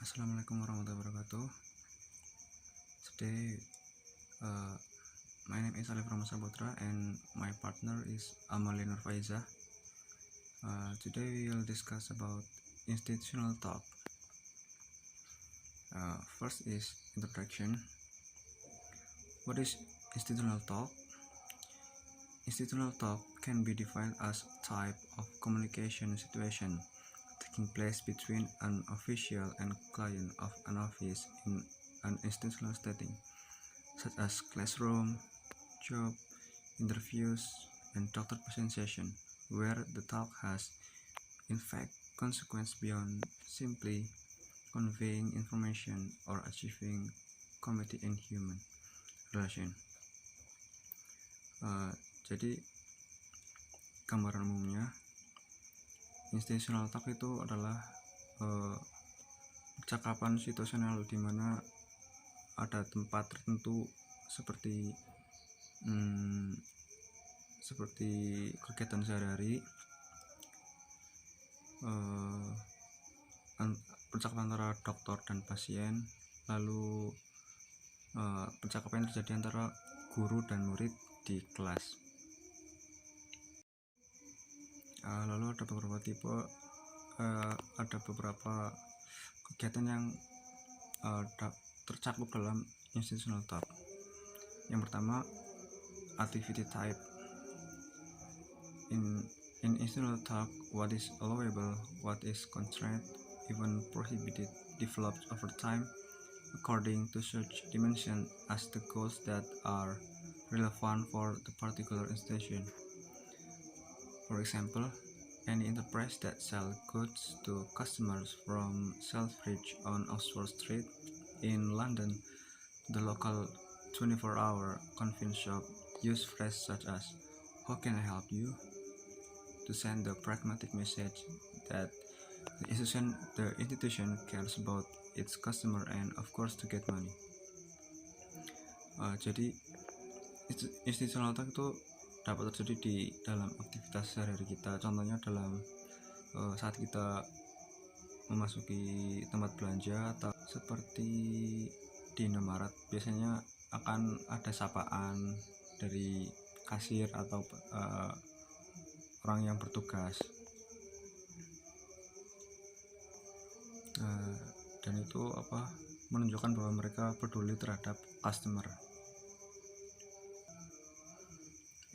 Assalamualaikum warahmatullahi wabarakatuh. Today, my name is Alif from Saputra and my partner is Amalia Nurfaizah. Today we will discuss about institutional talk. First is introduction. What is institutional talk? Institutional talk can be defined as a type of communication situation taking place between an official and client of an office in an institutional setting, such as classroom, job, interviews, and doctor-patient session, where the talk has, in fact, consequence beyond simply conveying information or achieving comedy in human relation. Jadi gambaran umumnya institutional talk itu adalah percakapan situasional di mana ada tempat tertentu seperti kegiatan sehari-hari, percakapan antara dokter dan pasien, lalu percakapan yang terjadi antara guru dan murid di kelas. Lalu ada beberapa tipe, ada beberapa kegiatan yang tercakup dalam institutional talk. Yang pertama, activity type. In institutional talk, what is allowable, what is constrained, even prohibited, develops over time according to such dimension as the goals that are relevant for the particular institution. For example, any enterprise that sells goods to customers from Selfridge on Oxford Street in London to the local 24-hour convenience shop use phrases such as "How can I help you?" to send the pragmatic message that the institution cares about its customer and of course to get money. Jadi institutional talk itu dapat terjadi di dalam aktivitas sehari-hari kita. Contohnya dalam saat kita memasuki tempat belanja, atau seperti di Indomaret biasanya akan ada sapaan dari kasir atau orang yang bertugas, dan itu menunjukkan bahwa mereka peduli terhadap customer.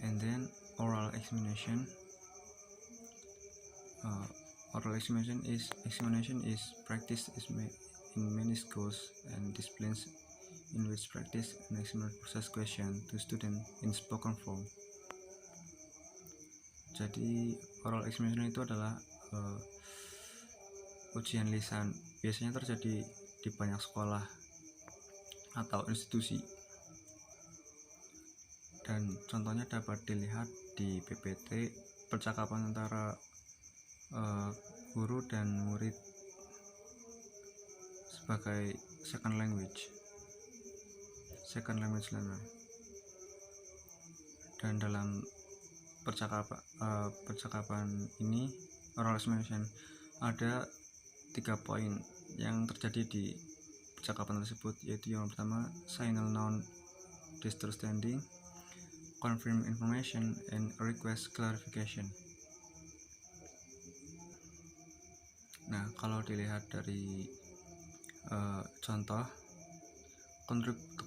And then oral examination. Oral examination is practiced in many schools and disciplines in which practice and examiner process question to student in spoken form. Jadi oral examination itu adalah ujian lisan, biasanya terjadi di banyak sekolah atau institusi, dan contohnya dapat dilihat di PPT, percakapan antara guru dan murid sebagai second language learner. Dan dalam percakapan ini, oral examination, ada 3 poin yang terjadi di percakapan tersebut, yaitu yang pertama, signal noun understanding, confirm information, and request clarification. Nah, kalau dilihat dari contoh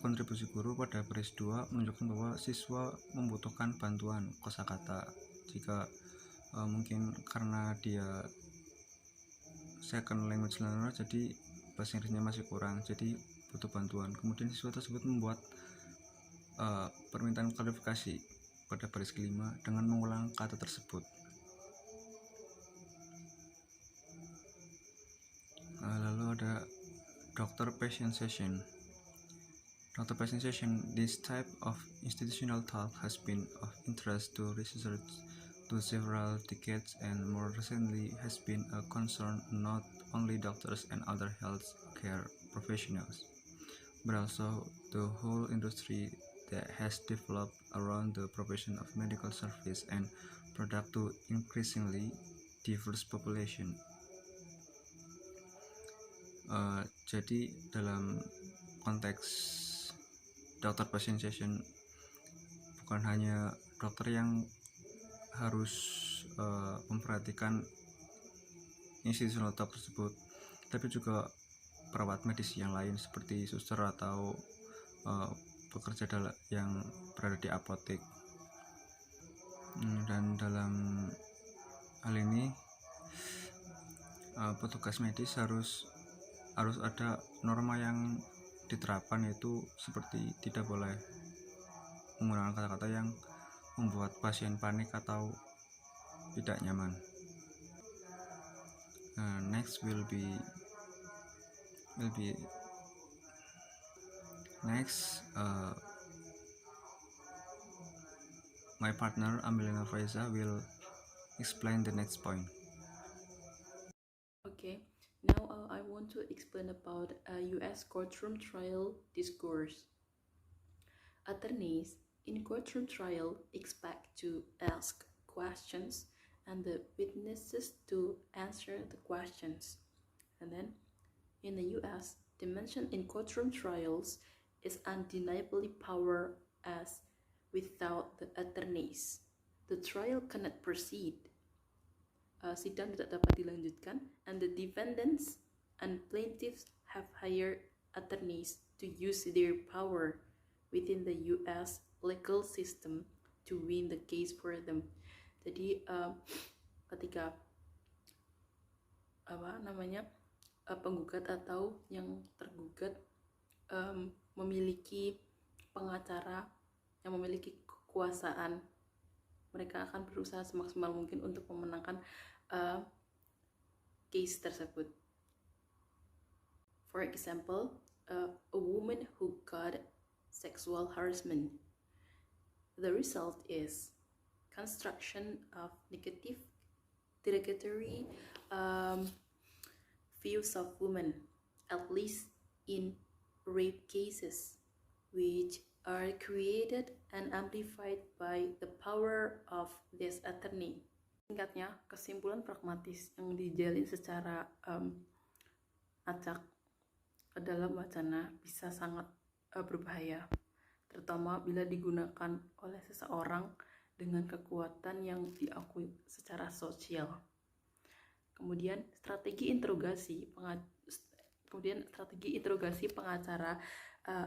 kontribusi guru pada baris 2 menunjukkan bahwa siswa membutuhkan bantuan kosakata. Jika mungkin karena dia second language learner, jadi bahasa Inggrisnya masih kurang, jadi butuh bantuan. Kemudian siswa tersebut membuat permintaan klarifikasi pada baris kelima dengan mengulang kata tersebut. Lalu ada doctor-patient session. Doctor-patient session, this type of institutional talk has been of interest to researchers to several decades and more recently has been a concern not only doctors and other health care professionals, but also the whole industry that has developed around the provision of medical service and product to increasingly diverse population. Jadi dalam konteks dokter patient session, bukan hanya dokter yang harus memperhatikan institusional talk tersebut, tapi juga perawat medis yang lain seperti suster atau pekerja yang berada di apotek. Dan dalam hal ini petugas medis harus ada norma yang diterapkan, yaitu seperti tidak boleh menggunakan kata-kata yang membuat pasien panik atau tidak nyaman. Next my partner Amalia Nurfaizah will explain the next point. Okay, now I want to explain about a U.S. courtroom trial discourse. Attorneys in courtroom trial expect to ask questions and the witnesses to answer the questions. And then in the U.S., the mention in courtroom trials is undeniably power as without the attorneys, the trial cannot proceed. Sidang tidak dapat dilanjutkan, and the defendants and plaintiffs have hired attorneys to use their power within the U.S. legal system to win the case for them. Jadi ketika penggugat atau yang tergugat memiliki pengacara yang memiliki kekuasaan, mereka akan berusaha semaksimal mungkin untuk memenangkan case tersebut. For example, a woman who got sexual harassment. The result is construction of negative derogatory views of women, at least in rape cases, which are created and amplified by the power of this attorney. Singkatnya, kesimpulan pragmatis yang dijalin secara acak dalam wacana bisa sangat berbahaya, terutama bila digunakan oleh seseorang dengan kekuatan yang diakui secara sosial. Kemudian strategi interogasi pengacara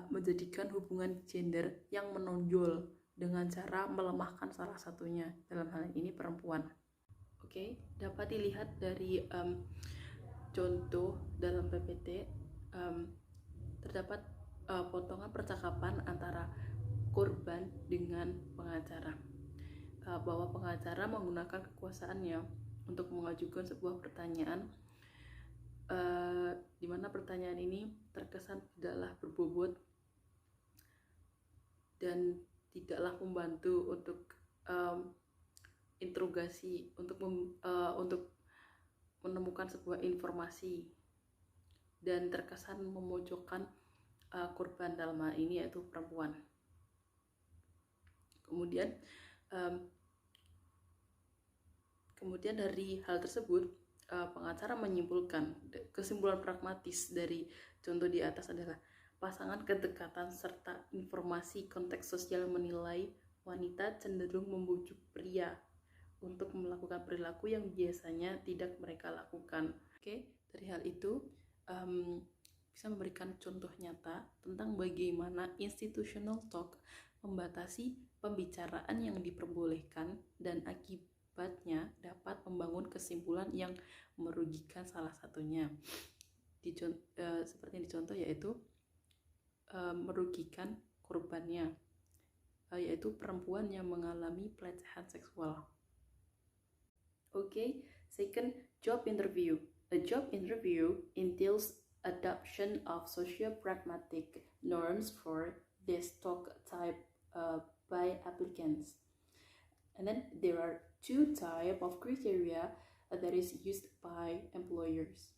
menjadikan hubungan gender yang menonjol dengan cara melemahkan salah satunya, dalam hal ini perempuan. Oke, dapat dilihat dari contoh dalam PPT, terdapat potongan percakapan antara korban dengan pengacara, bahwa pengacara menggunakan kekuasaannya untuk mengajukan sebuah pertanyaan, di mana pertanyaan ini terkesan tidaklah berbobot dan tidaklah membantu untuk interogasi, untuk menemukan sebuah informasi, dan terkesan memojokkan korban, dalam hal ini yaitu perempuan. Kemudian dari hal tersebut, pengacara menyimpulkan, kesimpulan pragmatis dari contoh di atas adalah pasangan kedekatan serta informasi konteks sosial menilai wanita cenderung membujuk pria untuk melakukan perilaku yang biasanya tidak mereka lakukan. Oke, dari hal itu bisa memberikan contoh nyata tentang bagaimana institutional talk membatasi pembicaraan yang diperbolehkan dan akibatnya dapat membangun kesimpulan yang merugikan salah satunya. Seperti yang dicontoh yaitu merugikan korbannya, yaitu perempuan yang mengalami pelecehan seksual. Okay, second, job interview. A job interview entails adoption of socio-pragmatic norms for this talk type by applicants. And then there are two types of criteria that is used by employers.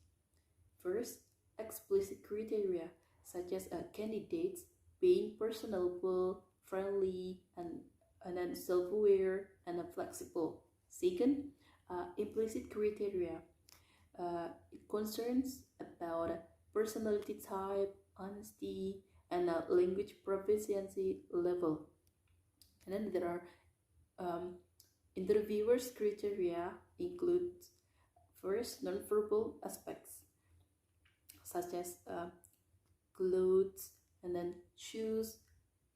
First, explicit criteria, such as candidates being personable, friendly, and then self-aware and flexible. Second, implicit criteria. It concerns about personality type, honesty, and language proficiency level. And then there are interviewers' criteria include first nonverbal aspects such as clothes, and then shoes,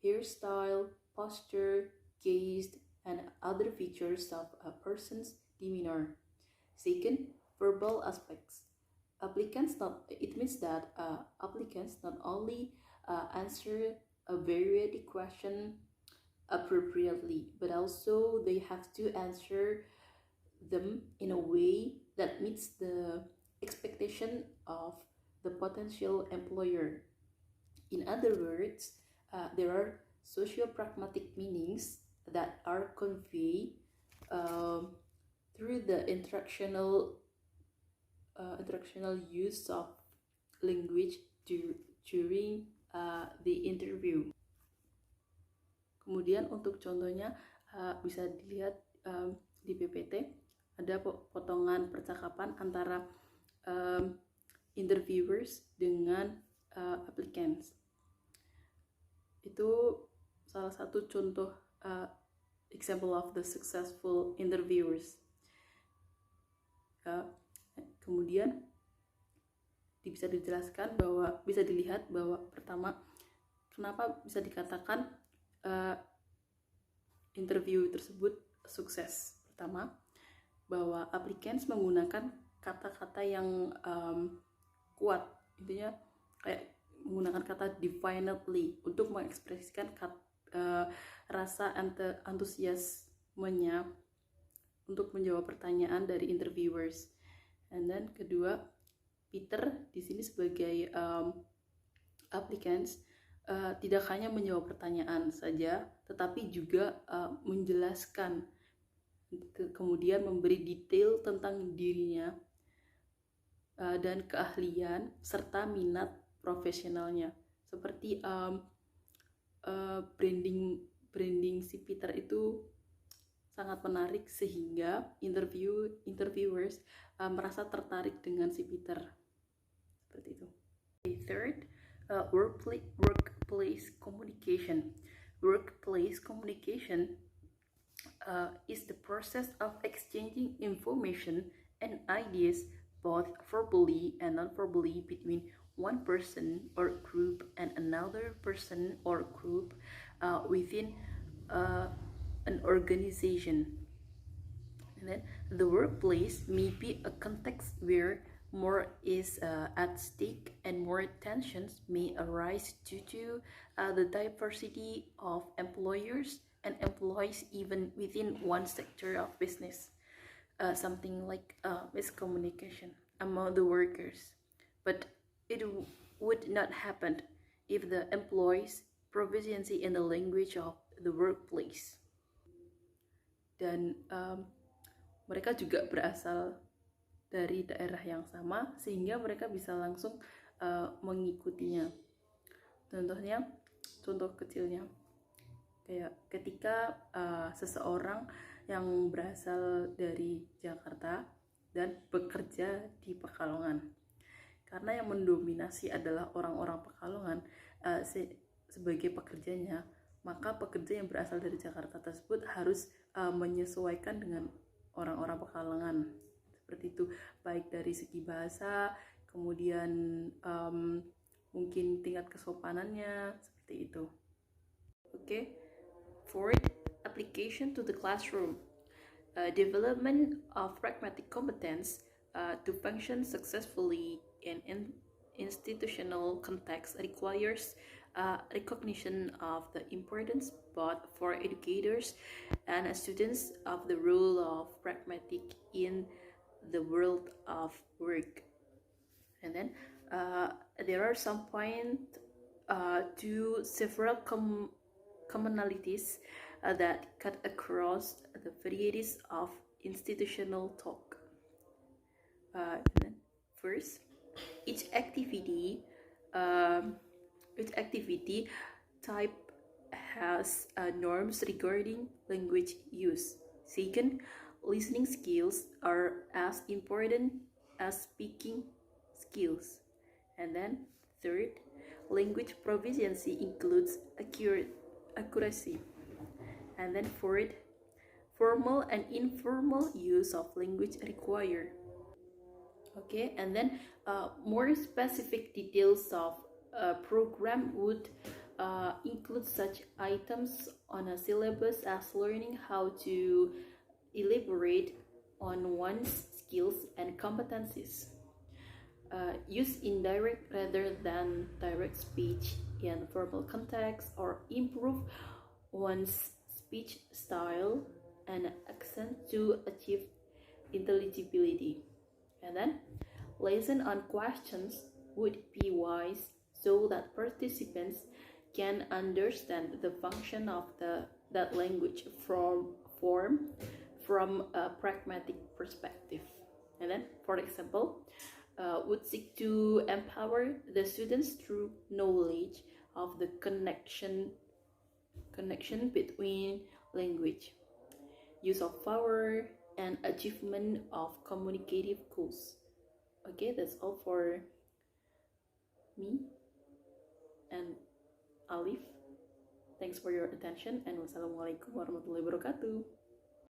hairstyle, posture, gaze, and other features of a person's demeanor. Second, verbal aspects. It means that applicants not only answer a varied question appropriately, but also they have to answer them in a way that meets the expectation of the potential employer. In other words, there are socio-pragmatic meanings that are conveyed through the interactional use of language during the interview. Kemudian untuk contohnya bisa dilihat di PPT ada potongan percakapan antara interviewers dengan applicants. Itu salah satu contoh example of the successful interviewers. Kemudian bisa dijelaskan bahwa bisa dilihat bahwa pertama kenapa bisa dikatakan interview tersebut sukses. Pertama, bahwa applicants menggunakan kata-kata yang kuat, intinya kayak menggunakan kata definitely untuk mengekspresikan rasa antusiasmenya untuk menjawab pertanyaan dari interviewers. And then kedua, Peter di sini sebagai applicants tidak hanya menjawab pertanyaan saja, tetapi juga menjelaskan, kemudian memberi detail tentang dirinya dan keahlian serta minat profesionalnya. Seperti branding si Peter itu sangat menarik sehingga interviewers merasa tertarik dengan si Peter. Seperti itu. Third, workplace communication. Workplace communication is the process of exchanging information and ideas both verbally and non-verbally between one person or group and another person or group within an organization. And then the workplace may be a context where more is at stake and more tensions may arise due to the diversity of employers and employees even within one sector of business. Something like miscommunication among the workers. But it would not happen if the employees' proficiency in the language of the workplace. Dan mereka juga berasal dari daerah yang sama sehingga mereka bisa langsung mengikutinya. Contoh kecilnya kayak ketika seseorang yang berasal dari Jakarta dan bekerja di Pekalongan, karena yang mendominasi adalah orang-orang Pekalongan sebagai pekerjanya, maka pekerja yang berasal dari Jakarta tersebut harus menyesuaikan dengan orang-orang Pekalongan. Seperti itu, baik dari segi bahasa, kemudian mungkin tingkat kesopanannya, seperti itu. Okay. Fourth, application to the classroom. Development of pragmatic competence to function successfully in institutional context requires recognition of the importance both for educators and students of the role of pragmatic in the world of work. And then there are some points to several commonalities that cut across the varieties of institutional talk. First, each activity type has norms regarding language use. Second, listening skills are as important as speaking skills. And then third, language proficiency includes accuracy. And then fourth, formal and informal use of language required. Okay, and then more specific details of a program would include such items on a syllabus as learning how to elaborate on one's skills and competencies, use indirect rather than direct speech in formal context, or improve one's speech style and accent to achieve intelligibility. And then lesson on questions would be wise so that participants can understand the function of that language from a pragmatic perspective. And then, for example, would seek to empower the students through knowledge of the connection between language, use of power, and achievement of communicative goals. Okay, that's all for me and Alif. Thanks for your attention, and wassalamualaikum warahmatullahi wabarakatuh.